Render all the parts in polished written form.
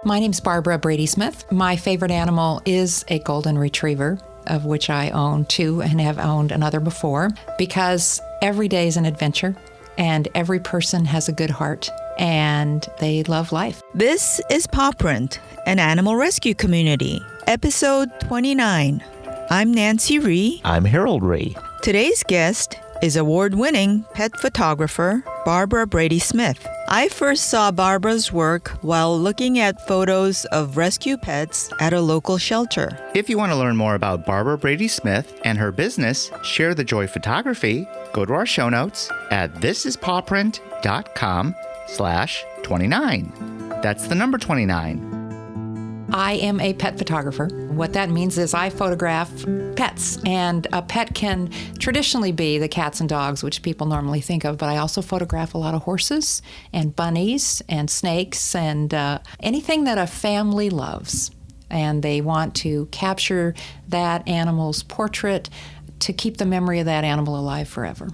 My name's Barbara Brady-Smith. My favorite animal is a golden retriever, of which I own 2 and have owned another before, because every day is an adventure and every person has a good heart and they love life. This is Paw Print, an animal rescue community, episode 29. I'm Nancy Rhee. I'm Harold Rhee. Today's guest is award-winning pet photographer Barbara Brady-Smith. I first saw Barbara's work while looking at photos of rescue pets at a local shelter. If you want to learn more about Barbara Brady-Smith and her business, Share the Joy Photography, go to our show notes at thisispawprint.com/29. That's the number 29. I am a pet photographer. What that means is I photograph pets, and a pet can traditionally be the cats and dogs, which people normally think of, but I also photograph a lot of horses and bunnies and snakes and anything that a family loves. And they want to capture that animal's portrait to keep the memory of that animal alive forever.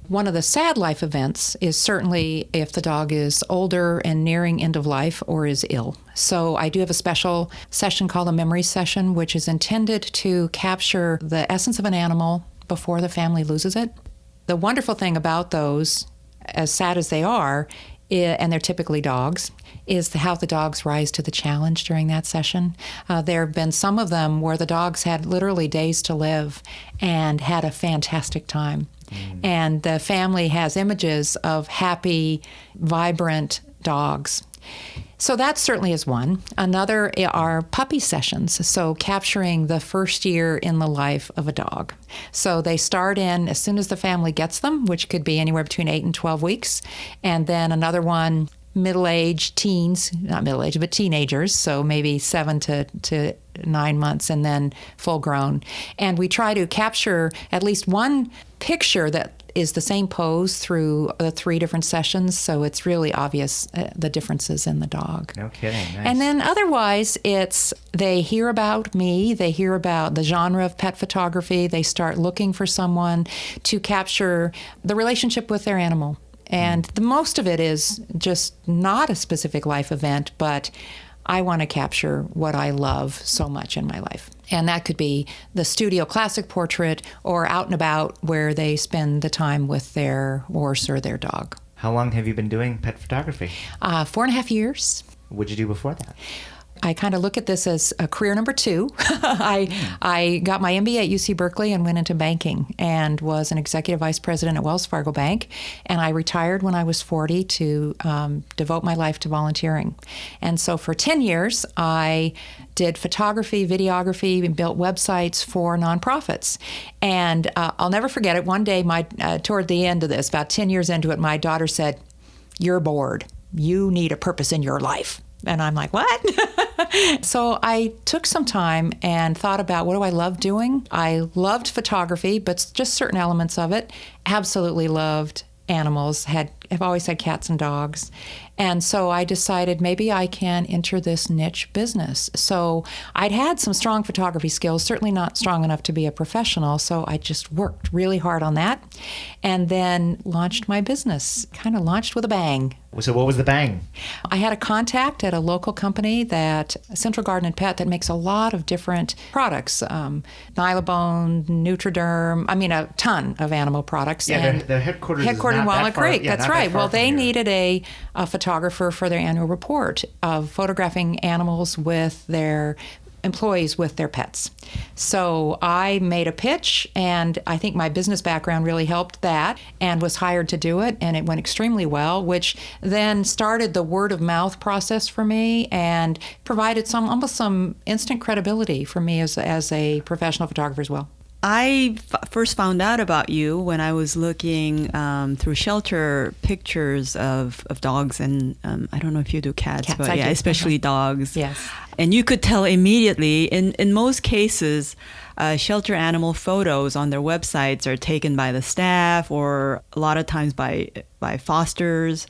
One of the sad life events is certainly if the dog is older and nearing end of life or is ill. So I do have a special session called a memory session, which is intended to capture the essence of an animal before the family loses it. The wonderful thing about those, as sad as they are, and they're typically dogs, is how the dogs rise to the challenge during that session. There have been some of them where the dogs had literally days to live and had a fantastic time. And the family has images of happy, vibrant dogs. So that certainly is one. Another are puppy sessions, so capturing the first year in the life of a dog. So they start in as soon as the family gets them, which could be anywhere between 8 and 12 weeks. And then another one, middle-aged teens, not middle-aged, but teenagers, so maybe 7 to 9 months, and then full-grown. And we try to capture at least one picture that is the same pose through the 3 different sessions, so it's really obvious the differences in the dog. No kidding. Nice. And then otherwise, it's they hear about me, they hear about the genre of pet photography, they start looking for someone to capture the relationship with their animal. And the most of it is just not a specific life event, but I want to capture what I love so much in my life. And that could be the studio classic portrait or out and about where they spend the time with their horse or their dog. How long have you been doing pet photography? 4.5 years. What did you do before that? I kind of look at this as a career number 2. I got my MBA at UC Berkeley and went into banking and was an executive vice president at Wells Fargo Bank. And I retired when I was 40 to devote my life to volunteering. And so for 10 years, I did photography, videography, and built websites for nonprofits. And I'll never forget it. One day, toward the end of this, about 10 years into it, my daughter said, "You're bored. You need a purpose in your life." And I'm like, what? So I took some time and thought about what do I love doing? I loved photography, but just certain elements of it. Absolutely loved animals, have always had cats and dogs. And so I decided maybe I can enter this niche business. So I'd had some strong photography skills, certainly not strong enough to be a professional. So I just worked really hard on that and then launched my business, kind of launched with a bang. So what was the bang? I had a contact at a local company Central Garden and Pet, that makes a lot of different products, Nylabone, Nutriderm, a ton of animal products. Yeah, and their headquarters in Walnut Creek. Yeah, that's right. Well, they needed a photographer for their annual report of photographing animals with their employees with their pets. So I made a pitch, and I think my business background really helped that, and was hired to do it, and it went extremely well, which then started the word of mouth process for me and provided almost some instant credibility for me as a professional photographer as well. I first found out about you when I was looking through shelter pictures of dogs, and I don't know if you do cats, but yeah, especially dogs. Yes. And you could tell immediately, in most cases, shelter animal photos on their websites are taken by the staff or a lot of times by fosters.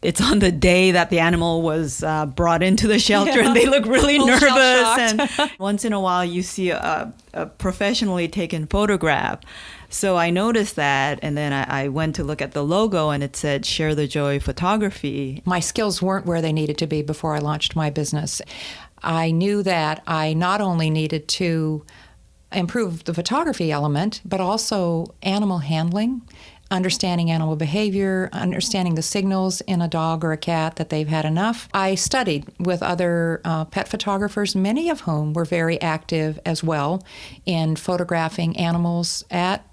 It's on the day that the animal was brought into the shelter and they look really nervous. And once in a while you see a professionally taken photograph. So I noticed that, and then I went to look at the logo and it said Share the Joy Photography. My skills weren't where they needed to be before I launched my business. I knew that I not only needed to improve the photography element, but also animal handling, understanding animal behavior, understanding the signals in a dog or a cat that they've had enough. I studied with other pet photographers, many of whom were very active as well in photographing animals at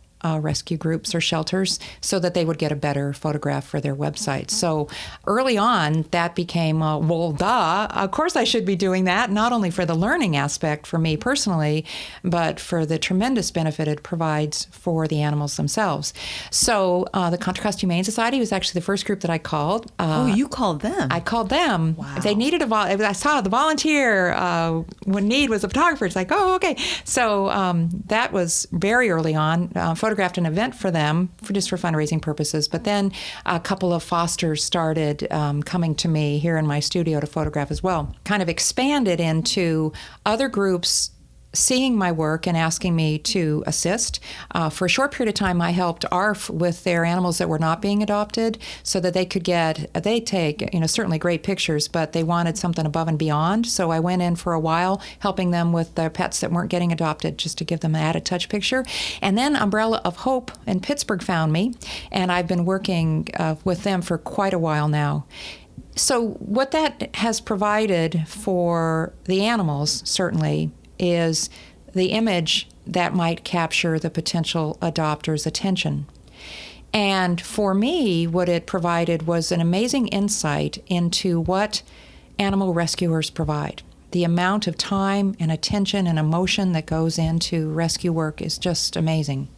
rescue groups or shelters so that they would get a better photograph for their website. So early on, that became, well, duh, of course I should be doing that, not only for the learning aspect for me personally, but for the tremendous benefit it provides for the animals themselves. So the Contra Costa Humane Society was actually the first group that I called. You called them? I called them. Wow. They needed I saw the volunteer when need was a photographer. It's like, oh, okay. So that was very early on. Photographed an event for them just for fundraising purposes. But then a couple of fosters started coming to me here in my studio to photograph as well. Kind of expanded into other groups seeing my work and asking me to assist. For a short period of time, I helped ARF with their animals that were not being adopted so that they take, certainly great pictures, but they wanted something above and beyond. So I went in for a while helping them with their pets that weren't getting adopted just to give them an added touch picture. And then Umbrella of Hope in Pittsburgh found me, and I've been working with them for quite a while now. So what that has provided for the animals, certainly, is the image that might capture the potential adopter's attention. And for me, what it provided was an amazing insight into what animal rescuers provide. The amount of time and attention and emotion that goes into rescue work is just amazing.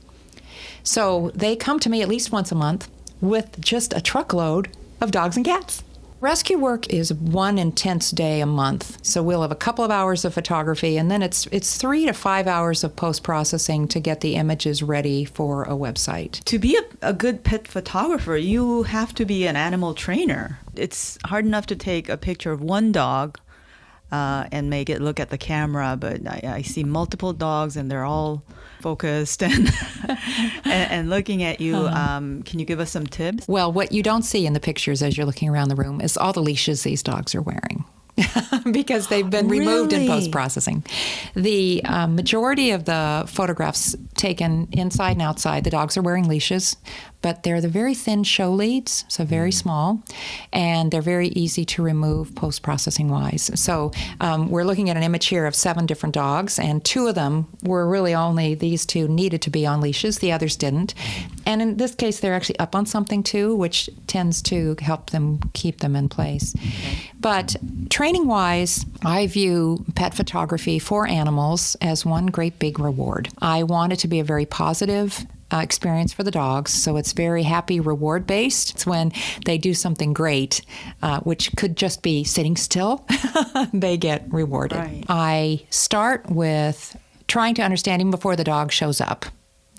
So they come to me at least once a month with just a truckload of dogs and cats. Rescue work is one intense day a month. So we'll have a couple of hours of photography, and then it's 3 to 5 hours of post-processing to get the images ready for a website. To be a good pet photographer, you have to be an animal trainer. It's hard enough to take a picture of one dog and make it look at the camera, but I see multiple dogs and they're all focused and and looking at you. Can you give us some tips? Well, what you don't see in the pictures as you're looking around the room is all the leashes these dogs are wearing. Because they've been removed in post-processing. The majority of the photographs taken inside and outside, the dogs are wearing leashes, but they're the very thin show leads, so very small, and they're very easy to remove post-processing wise. So we're looking at an image here of 7 different dogs, and 2 of them were really only these 2 needed to be on leashes, the others didn't. And in this case, they're actually up on something too, which tends to help them keep them in place. Okay. But training-wise, I view pet photography for animals as one great big reward. I want it to be a very positive experience for the dogs, so it's very happy reward based. It's when they do something great, which could just be sitting still, they get rewarded. Right. I start with trying to understand even before the dog shows up.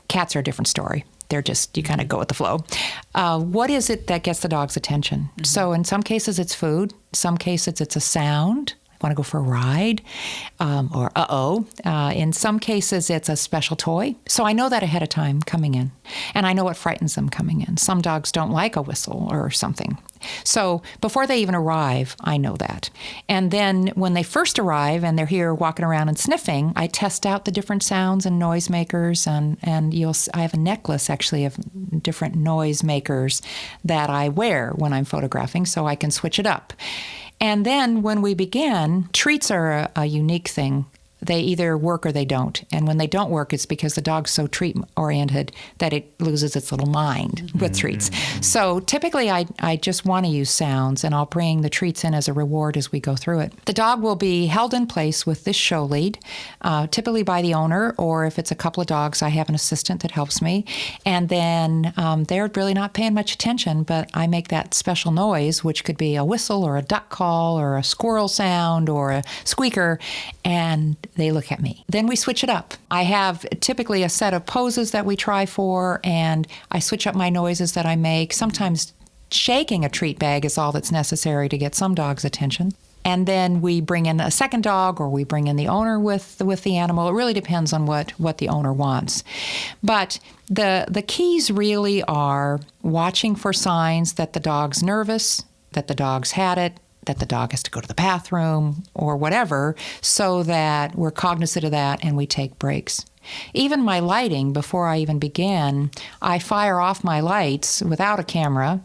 Cats are a different story. They're just, you kind of go with the flow. What is it that gets the dog's attention? Mm-hmm. So in some cases it's food. Some cases it's a sound. Want to go for a ride, or in some cases, it's a special toy. So I know that ahead of time coming in, and I know what frightens them coming in. Some dogs don't like a whistle or something. So before they even arrive, I know that. And then when they first arrive and they're here walking around and sniffing, I test out the different sounds and noisemakers, and I have a necklace actually of different noisemakers that I wear when I'm photographing, so I can switch it up. And then when we begin, treats are a unique thing. they either work or they don't. And when they don't work, it's because the dog's so treat-oriented that it loses its little mind with treats. So typically, I just want to use sounds, and I'll bring the treats in as a reward as we go through it. The dog will be held in place with this show lead, typically by the owner, or if it's a couple of dogs, I have an assistant that helps me. And then they're really not paying much attention, but I make that special noise, which could be a whistle or a duck call or a squirrel sound or a squeaker, and they look at me. Then we switch it up. I have typically a set of poses that we try for, and I switch up my noises that I make. Sometimes shaking a treat bag is all that's necessary to get some dogs' attention. And then we bring in a second dog, or we bring in the owner with the animal. It really depends on what the owner wants. But the keys really are watching for signs that the dog's nervous, that the dog's had it, that the dog has to go to the bathroom or whatever, so that we're cognizant of that and we take breaks. Even my lighting, before I even begin, I fire off my lights without a camera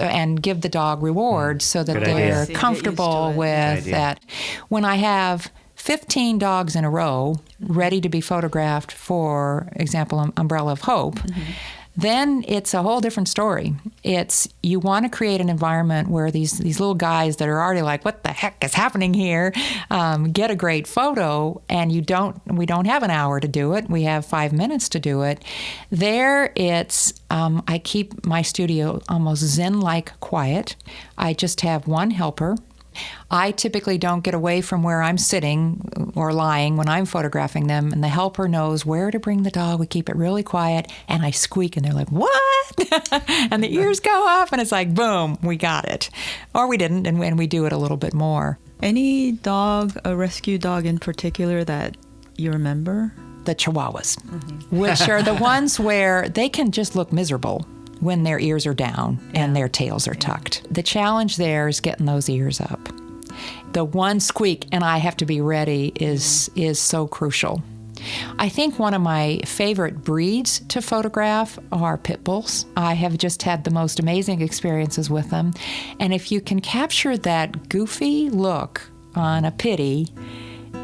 and give the dog rewards so that Good they're idea. comfortable with that. When I have 15 dogs in a row ready to be photographed, for example, Umbrella of Hope, then it's a whole different story. It's, you want to create an environment where these little guys that are already like, what the heck is happening here, get a great photo, and we don't have an hour to do it. We have 5 minutes to do it. There it's, I keep my studio almost zen-like quiet. I just have one helper. I typically don't get away from where I'm sitting or lying when I'm photographing them, and the helper knows where to bring the dog. We keep it really quiet, and I squeak, and they're like, what? And the ears go up, and it's like, boom, we got it. Or we didn't, and we do it a little bit more. Any dog, a rescue dog in particular that you remember? The chihuahuas, which are the ones where they can just look miserable when their ears are down and their tails are tucked. The challenge there is getting those ears up. The one squeak, and I have to be ready, is so crucial. I think one of my favorite breeds to photograph are pit bulls. I have just had the most amazing experiences with them. And if you can capture that goofy look on a pitty,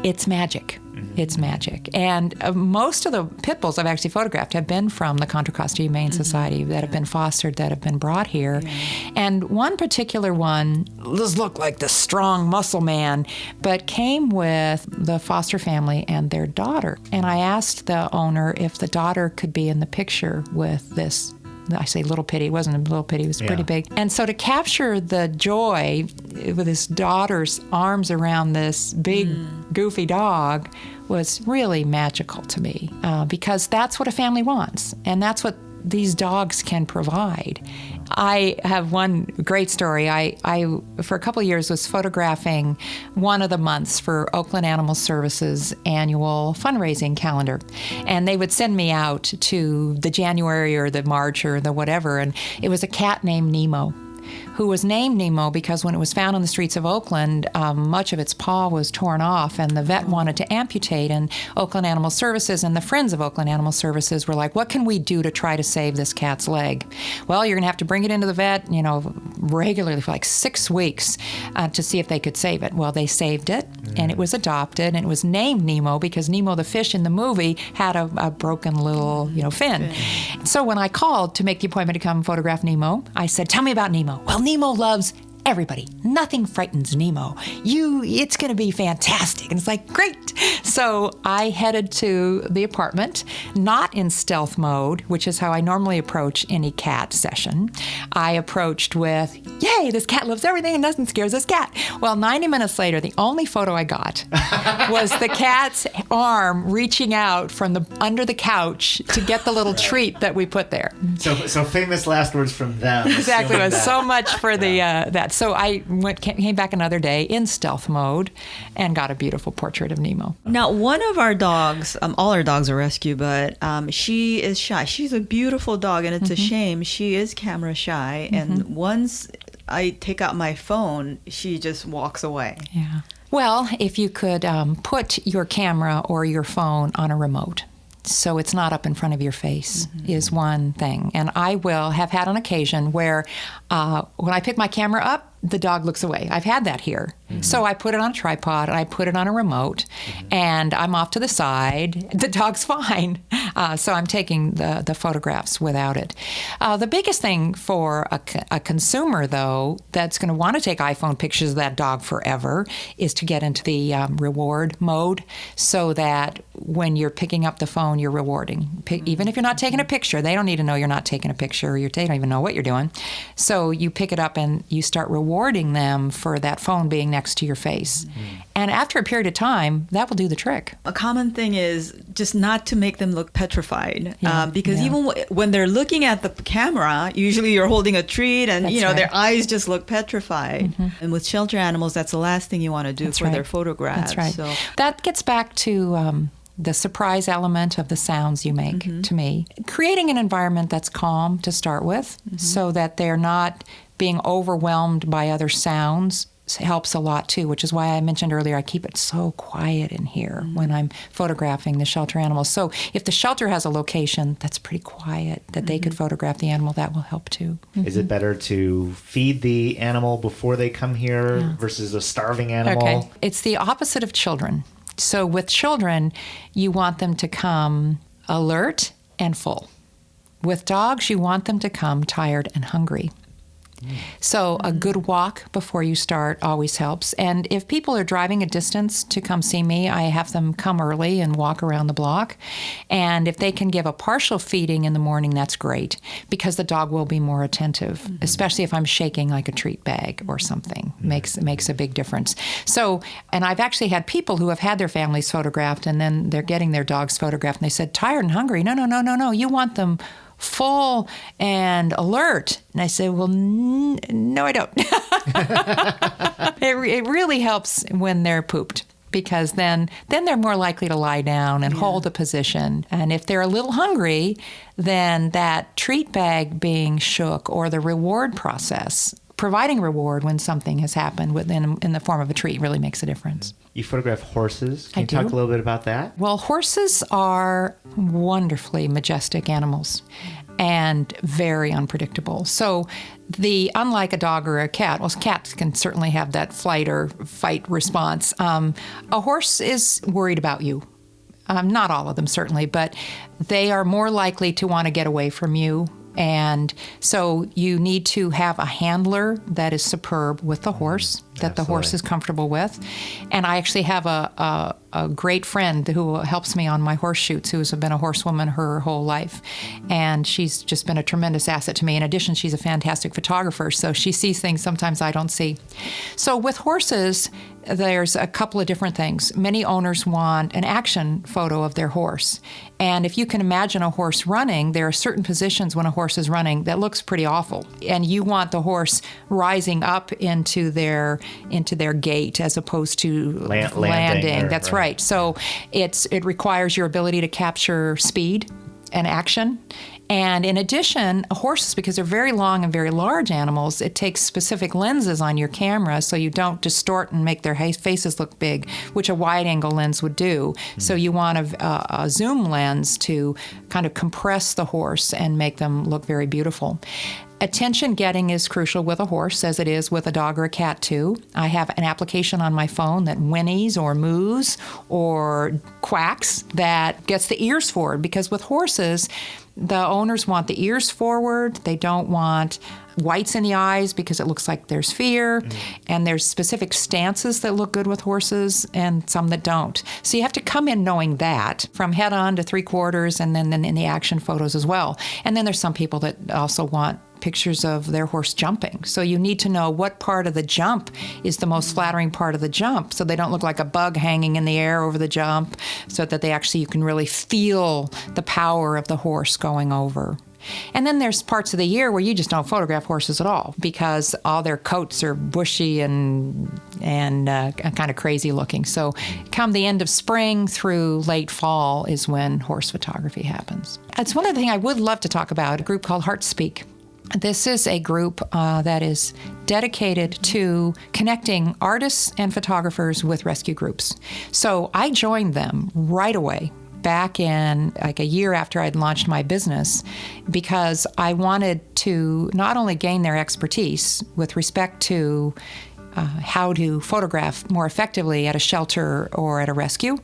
it's magic. It's magic. And most of the pit bulls I've actually photographed have been from the Contra Costa Humane Society that have been fostered, that have been brought here. And one particular one, this looked like the strong muscle man, but came with the foster family and their daughter. And I asked the owner if the daughter could be in the picture with this, I say little pitty, it wasn't a little pitty, it was pretty big. And so to capture the joy with his daughter's arms around this big, goofy dog was really magical to me, because that's what a family wants, and that's what these dogs can provide. I have one great story. I for a couple of years, was photographing one of the months for Oakland Animal Services annual fundraising calendar. And they would send me out to the January or the March or the whatever, and it was a cat named Nemo, who was named Nemo because when it was found on the streets of Oakland, much of its paw was torn off, and the vet wanted to amputate, and Oakland Animal Services and the Friends of Oakland Animal Services were like, what can we do to try to save this cat's leg? Well, you're going to have to bring it into the vet, regularly for like 6 weeks to see if they could save it. Well, they saved it, and it was adopted, and it was named Nemo because Nemo the fish in the movie had a broken little, fin. So when I called to make the appointment to come photograph Nemo, I said, tell me about Nemo. Well, Nemo loves everybody. Nothing frightens Nemo. It's going to be fantastic. And it's like, great. So I headed to the apartment, not in stealth mode, which is how I normally approach any cat session. I approached with, yay, this cat loves everything and nothing scares this cat. Well, 90 minutes later, the only photo I got was the cat's arm reaching out from under the couch to get the little treat that we put there. So famous last words from them. Exactly. It was so much for that. So I came back another day in stealth mode and got a beautiful portrait of Nemo. Now, one of our dogs, all our dogs are rescue, but she is shy. She's a beautiful dog, and it's a shame. She is camera shy, and once I take out my phone, she just walks away. Yeah. Well, if you could put your camera or your phone on a remote, so it's not up in front of your face, is one thing. And I will have had an occasion where when I pick my camera up, the dog looks away. I've had that here. So I put it on a tripod, and I put it on a remote, and I'm off to the side. The dog's fine. So I'm taking the photographs without it. The biggest thing for a consumer, though, that's going to want to take iPhone pictures of that dog forever is to get into the reward mode, so that when you're picking up the phone, you're rewarding. Even if you're not taking a picture, they don't need to know you're not taking a picture. They don't even know what you're doing. So you pick it up and you start rewarding them for that phone being next to your face. And after a period of time, that will do the trick. A common thing is just not to make them look petrified, because even when they're looking at the camera, usually you're holding a treat, and That's their right. eyes just look petrified. And with shelter animals, that's the last thing you want to do That's for right. their photographs. That's right. So That gets back to the surprise element of the sounds you make to me. Creating an environment that's calm to start with, so that they're not being overwhelmed by other sounds helps a lot too, which is why I mentioned earlier I keep it so quiet in here when I'm photographing the shelter animals. So if the shelter has a location that's pretty quiet that they could photograph the animal, that will help too. Is it better to feed the animal before they come here versus a starving animal? Okay. It's the opposite of children. So with children, you want them to come alert and full. With dogs, you want them to come tired and hungry. So a good walk before you start always helps. And if people are driving a distance to come see me, I have them come early and walk around the block. And if they can give a partial feeding in the morning, that's great, because the dog will be more attentive, especially if I'm shaking like a treat bag or something. Makes a big difference. So, and I've actually had people who have had their families photographed, and then they're getting their dogs photographed, and they said, tired and hungry. No. You want them full and alert. And I say, well, no, I don't. It really helps when they're pooped, because then they're more likely to lie down and hold a position. And if they're a little hungry, then that treat bag being shook, or the reward process, providing reward when something has happened in the form of a treat, really makes a difference. You photograph horses. Can I you talk do. a little bit about that? Well, horses are wonderfully majestic animals and very unpredictable. So unlike a dog or a cat, well, cats can certainly have that flight or fight response. A horse is worried about you. Not all of them, certainly, but they are more likely to want to get away from you. And so you need to have a handler that is superb with the horse, that the horse is comfortable with. And I actually have a great friend who helps me on my horse shoots, who's been a horsewoman her whole life. And she's just been a tremendous asset to me. In addition, she's a fantastic photographer, so she sees things sometimes I don't see. So with horses, there's a couple of different things. Many owners want an action photo of their horse. And if you can imagine a horse running, there are certain positions when a horse is running that looks pretty awful. And you want the horse rising up into their gait as opposed to landing. That's right. So it requires your ability to capture speed and action. And in addition, horses, because they're very long and very large animals, it takes specific lenses on your camera so you don't distort and make their faces look big, which a wide-angle lens would do. So you want a zoom lens to kind of compress the horse and make them look very beautiful. Attention getting is crucial with a horse, as it is with a dog or a cat too. I have an application on my phone that whinnies or moos or quacks that gets the ears forward, because with horses, the owners want the ears forward. They don't want whites in the eyes because it looks like there's fear. And there's specific stances that look good with horses and some that don't. So you have to come in knowing that, from head on to 3/4, and then in the action photos as well. And then there's some people that also want pictures of their horse jumping. So you need to know what part of the jump is the most flattering part of the jump, so they don't look like a bug hanging in the air over the jump, so that you can really feel the power of the horse going over. And then there's parts of the year where you just don't photograph horses at all, because all their coats are bushy and kind of crazy looking. So come the end of spring through late fall is when horse photography happens. It's one of the things I would love to talk about, a group called HeartsSpeak. This is a group that is dedicated to connecting artists and photographers with rescue groups. So I joined them right away back in like a year after I'd launched my business because I wanted to not only gain their expertise with respect to how to photograph more effectively at a shelter or at a rescue,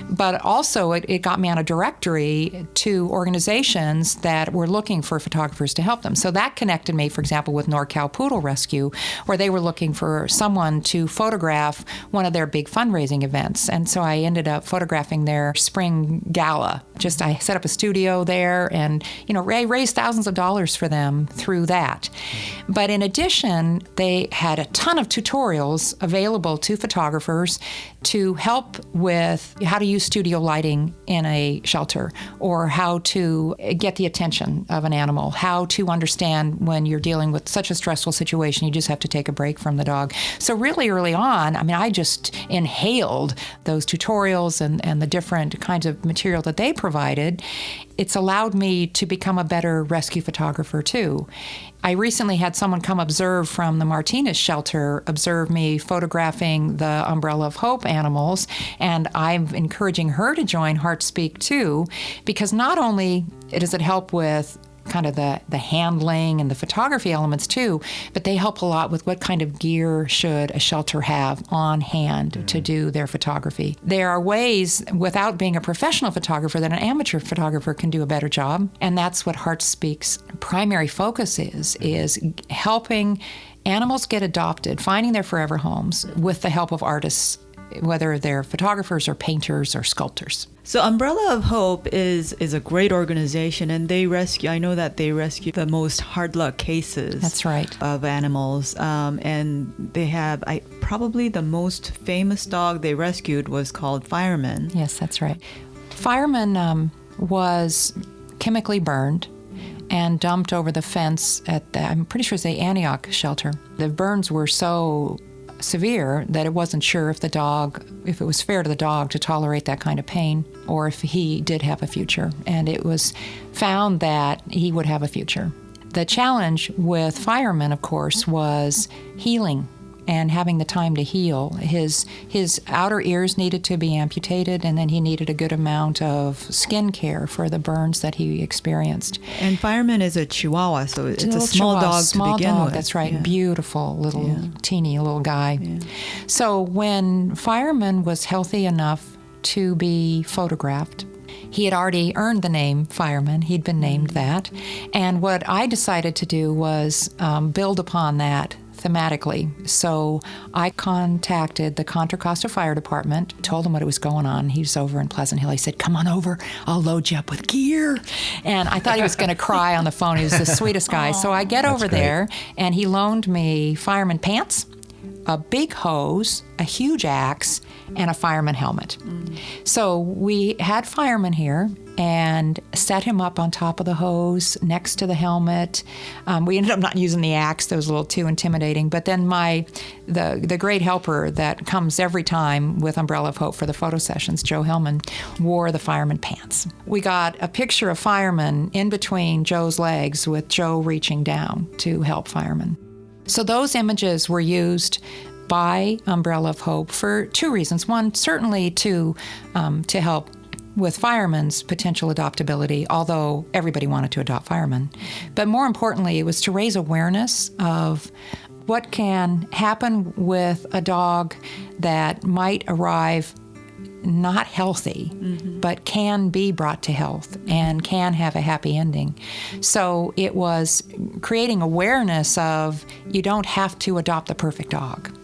but also it got me on a directory to organizations that were looking for photographers to help them. So that connected me, for example, with NorCal Poodle Rescue, where they were looking for someone to photograph one of their big fundraising events. And so I ended up photographing their spring gala. I set up a studio there and, raised thousands of dollars for them through that. But in addition, they had a ton of tutorials available to photographers to help with how to use studio lighting in a shelter, or how to get the attention of an animal, how to understand when you're dealing with such a stressful situation, you just have to take a break from the dog. So really early on, I just inhaled those tutorials and the different kinds of material that they provided. It's allowed me to become a better rescue photographer too. I recently had someone come observe from the Martinez shelter, observe me photographing the Umbrella of Hope animals, and I'm encouraging her to join HeartsSpeak too, because not only does it help with kind of the handling and the photography elements too, but they help a lot with what kind of gear should a shelter have on hand to do their photography. There are ways, without being a professional photographer, that an amateur photographer can do a better job, and that's what HeartSpeak's primary focus is helping animals get adopted, finding their forever homes with the help of artists, whether they're photographers or painters or sculptors. So Umbrella of Hope is a great organization, and I know that they rescue the most hard luck cases. That's right. Of animals. And they have, probably the most famous dog they rescued was called Fireman. Yes, that's right. Fireman was chemically burned and dumped over the fence at I'm pretty sure it's the Antioch shelter. The burns were so severe that it wasn't sure if it was fair to the dog to tolerate that kind of pain, or if he did have a future. And it was found that he would have a future. The challenge with Fireman, of course, was healing and having the time to heal. His outer ears needed to be amputated, and then he needed a good amount of skin care for the burns that he experienced. And Fireman is a chihuahua, so it's a small dog to begin with. That's right. Yeah. Beautiful little teeny little guy. Yeah. So when Fireman was healthy enough to be photographed, he had already earned the name Fireman. He'd been named that. And what I decided to do was build upon that thematically. So I contacted the Contra Costa Fire Department, told him what was going on. He was over in Pleasant Hill. He said, "Come on over. I'll load you up with gear." And I thought he was going to cry on the phone. He was the sweetest guy. So I get over there, and he loaned me fireman pants, a big hose, a huge axe, and a fireman helmet. So we had Fireman here and set him up on top of the hose next to the helmet. We ended up not using the axe. That was a little too intimidating. But then the great helper that comes every time with Umbrella of Hope for the photo sessions, Joe Hellman, wore the fireman pants. We got a picture of Fireman in between Joe's legs with Joe reaching down to help Fireman. So those images were used by Umbrella of Hope for two reasons. One, certainly to help with Fireman's potential adoptability, although everybody wanted to adopt Fireman. But more importantly, it was to raise awareness of what can happen with a dog that might arrive not healthy, but can be brought to health and can have a happy ending. So it was creating awareness of you don't have to adopt the perfect dog.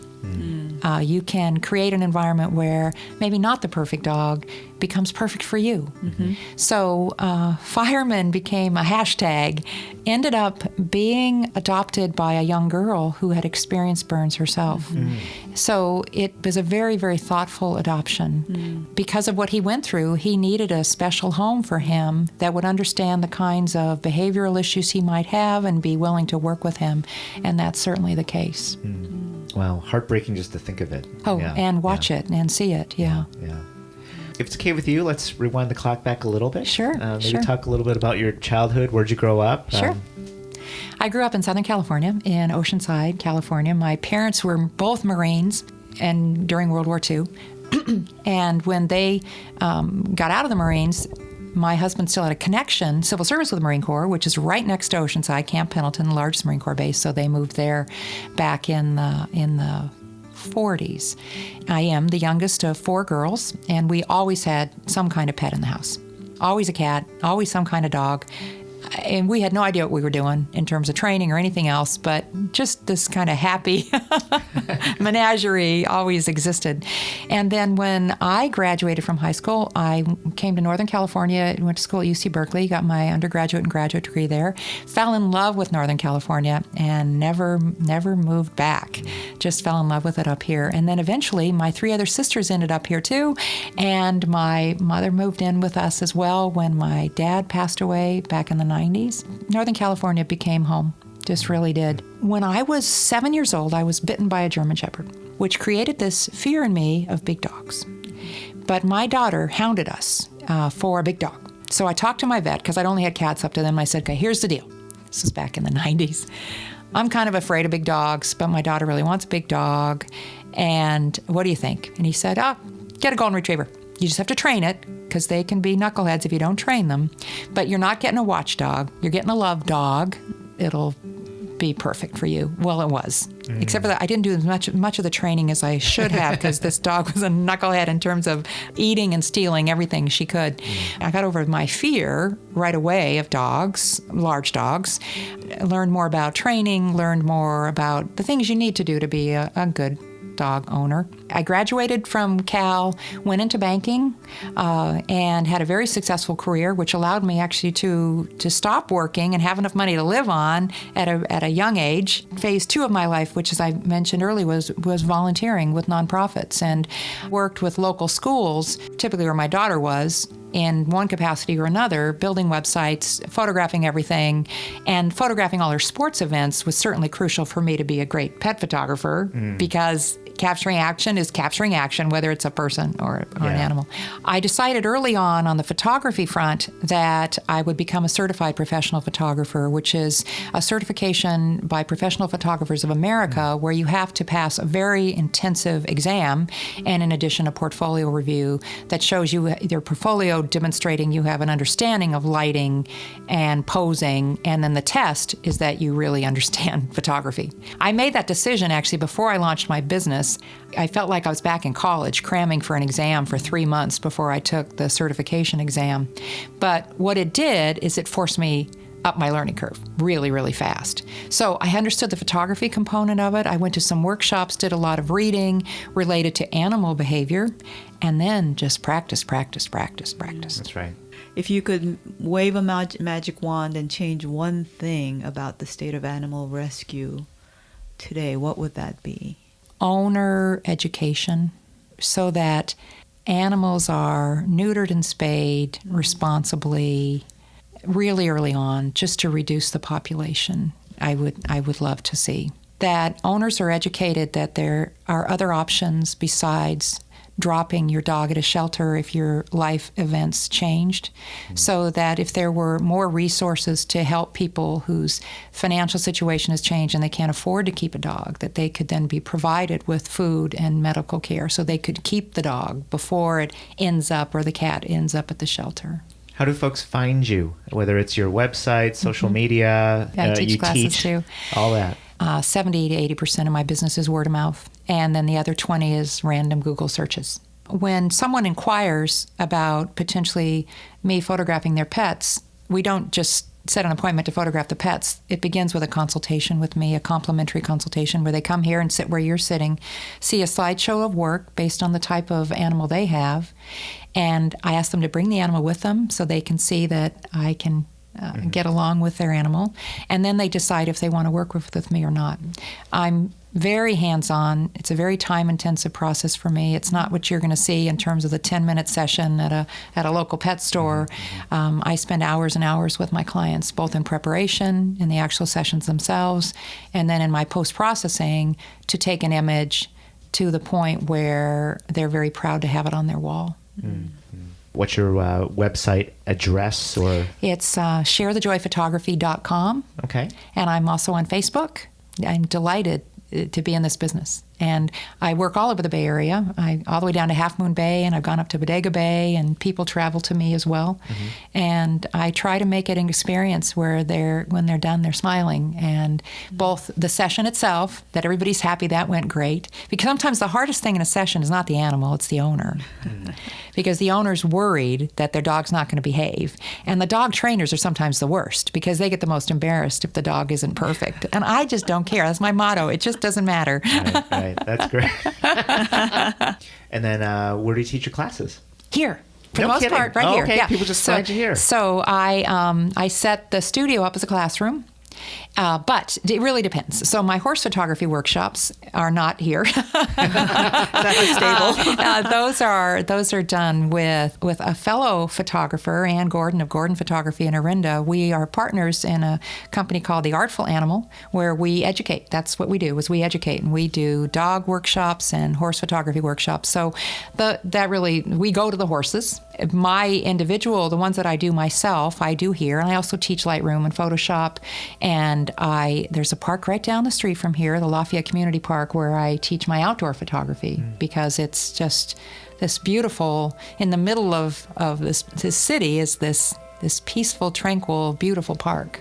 You can create an environment where maybe not the perfect dog becomes perfect for you. So Fireman became a hashtag, ended up being adopted by a young girl who had experienced burns herself. So it was a very, very thoughtful adoption. Because of what he went through, he needed a special home for him that would understand the kinds of behavioral issues he might have and be willing to work with him. And that's certainly the case. Wow, heartbreaking just to think of it. Oh, and watch it and see it, yeah. If it's okay with you, let's rewind the clock back a little bit. Sure, Maybe talk a little bit about your childhood. Where'd you grow up? Sure. I grew up in Southern California, in Oceanside, California. My parents were both Marines and during World War II. And when they got out of the Marines, my husband still had a connection, civil service with the Marine Corps, which is right next to Oceanside, Camp Pendleton, the largest Marine Corps base. So they moved there back in the 40s. I am the youngest of 4 girls, and we always had some kind of pet in the house. Always a cat, always some kind of dog. And we had no idea what we were doing in terms of training or anything else, but just this kind of happy menagerie always existed. And then when I graduated from high school, I came to Northern California, went to school at UC Berkeley, got my undergraduate and graduate degree there, fell in love with Northern California, and never moved back. Just fell in love with it up here. And then eventually my 3 other sisters ended up here too, and my mother moved in with us as well when my dad passed away back in the 90s. Northern California became home, just really did. When I was 7 years old, I was bitten by a German Shepherd, which created this fear in me of big dogs. But my daughter hounded us for a big dog. So I talked to my vet, because I'd only had cats up to then. I said, okay, here's the deal. This is back in the 90s. I'm kind of afraid of big dogs, but my daughter really wants a big dog. And what do you think? And he said, get a golden retriever. You just have to train it, because they can be knuckleheads if you don't train them. But you're not getting a watchdog. You're getting a love dog. It'll be perfect for you. Well, it was. Except for that, I didn't do as much of the training as I should have, because this dog was a knucklehead in terms of eating and stealing everything she could. I got over my fear right away of dogs, large dogs. Learned more about training, learned more about the things you need to do to be a good dog owner. I graduated from Cal, went into banking, and had a very successful career, which allowed me actually to stop working and have enough money to live on at a young age. Phase 2 of my life, which as I mentioned earlier, was volunteering with nonprofits, and worked with local schools, typically where my daughter was, in one capacity or another, building websites, photographing everything, and photographing all her sports events was certainly crucial for me to be a great pet photographer, because capturing action is capturing action, whether it's a person or an animal. I decided early on the photography front that I would become a certified professional photographer, which is a certification by Professional Photographers of America, where you have to pass a very intensive exam, and in addition a portfolio review that shows you your portfolio demonstrating you have an understanding of lighting and posing, and then the test is that you really understand photography. I made that decision actually before I launched my business. I felt like I was back in college cramming for an exam for 3 months before I took the certification exam. But what it did is it forced me up my learning curve really, really fast. So I understood the photography component of it. I went to some workshops, did a lot of reading related to animal behavior, and then just practice. That's right. If you could wave a magic wand and change one thing about the state of animal rescue today, what would that be? Owner education, so that animals are neutered and spayed responsibly really early on, just to reduce the population. I would love to see that owners are educated that there are other options besides dropping your dog at a shelter if your life events changed, so that if there were more resources to help people whose financial situation has changed and they can't afford to keep a dog, that they could then be provided with food and medical care so they could keep the dog before it ends up, or the cat ends up at the shelter. How do folks find you? Whether it's your website, social media, I teach you classes teach, too. all that. 70 to 80% of my business is word of mouth, and then the other 20 is random Google searches. When someone inquires about potentially me photographing their pets, we don't just set an appointment to photograph the pets. It begins with a consultation with me, a complimentary consultation where they come here and sit where you're sitting, see a slideshow of work based on the type of animal they have, and I ask them to bring the animal with them so they can see that I can get along with their animal, and then they decide if they want to work with me or not. I'm very hands-on. It's a very time-intensive process for me. It's not what you're going to see in terms of the 10-minute session at a local pet store. I spend hours and hours with my clients, both in preparation, in the actual sessions themselves, and then in my post-processing to take an image to the point where they're very proud to have it on their wall. What's your website address? Or It's sharethejoyphotography.com. Okay. And I'm also on Facebook. I'm delighted to be in this business. And I work all over the Bay Area, all the way down to Half Moon Bay, and I've gone up to Bodega Bay, and people travel to me as well. And I try to make it an experience where when they're done, they're smiling. And both the session itself, that everybody's happy that went great. Because sometimes the hardest thing in a session is not the animal, it's the owner. Because the owner's worried that their dog's not going to behave. And the dog trainers are sometimes the worst because they get the most embarrassed if the dog isn't perfect. And I just don't care. That's my motto. It just doesn't matter. Right. That's great. And then where do you teach your classes? Here. For No the most kidding. part, right Oh, here. okay. Yeah. People just find you here. So I set the studio up as a classroom. But it really depends. So my horse photography workshops are not here. Those are done with a fellow photographer, Ann Gordon of Gordon Photography in Orinda. We are partners in a company called The Artful Animal, where we educate. That's what we do, is we educate, and we do dog workshops and horse photography workshops. So we go to the horses. My individual, the ones that I do myself, I do here, and I also teach Lightroom and Photoshop. And there's a park right down the street from here, the Lafayette Community Park, where I teach my outdoor photography because it's just this beautiful, in the middle of this city is this peaceful, tranquil, beautiful park.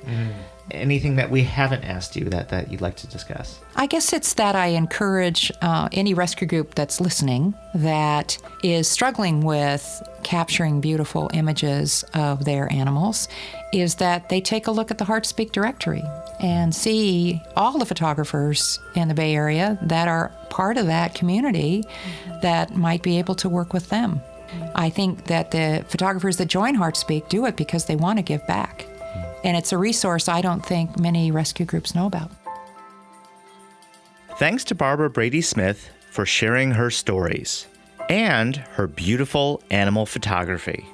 Anything that we haven't asked you that you'd like to discuss? I guess it's that I encourage any rescue group that's listening that is struggling with capturing beautiful images of their animals is that they take a look at the HeartsSpeak directory and see all the photographers in the Bay Area that are part of that community that might be able to work with them. I think that the photographers that join HeartsSpeak do it because they want to give back. And it's a resource I don't think many rescue groups know about. Thanks to Barbara Brady-Smith for sharing her stories and her beautiful animal photography.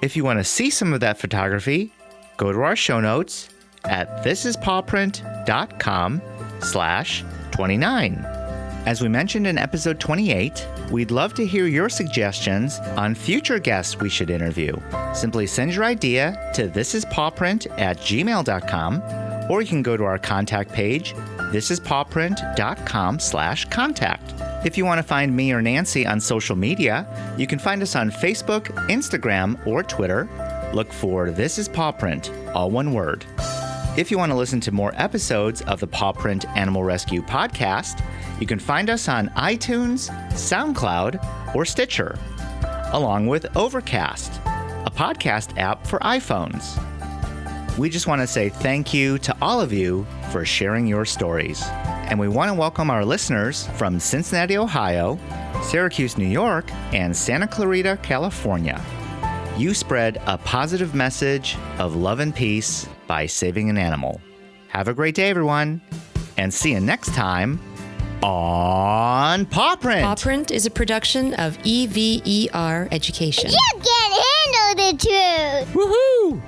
If you want to see some of that photography, go to our show notes at thisispawprint.com/29. As we mentioned in episode 28, we'd love to hear your suggestions on future guests we should interview. Simply send your idea to thisispawprint@gmail.com, or you can go to our contact page, thisispawprint.com/contact. If you want to find me or Nancy on social media, you can find us on Facebook, Instagram, or Twitter. Look for This Is Paw Print, all one word. If you want to listen to more episodes of the Paw Print Animal Rescue podcast, you can find us on iTunes, SoundCloud, or Stitcher, along with Overcast, a podcast app for iPhones. We just want to say thank you to all of you for sharing your stories. And we want to welcome our listeners from Cincinnati, Ohio, Syracuse, New York, and Santa Clarita, California. You spread a positive message of love and peace by saving an animal. Have a great day, everyone, and see you next time on Paw Print. Paw Print is a production of EVER Education. You can't handle the truth. Woohoo!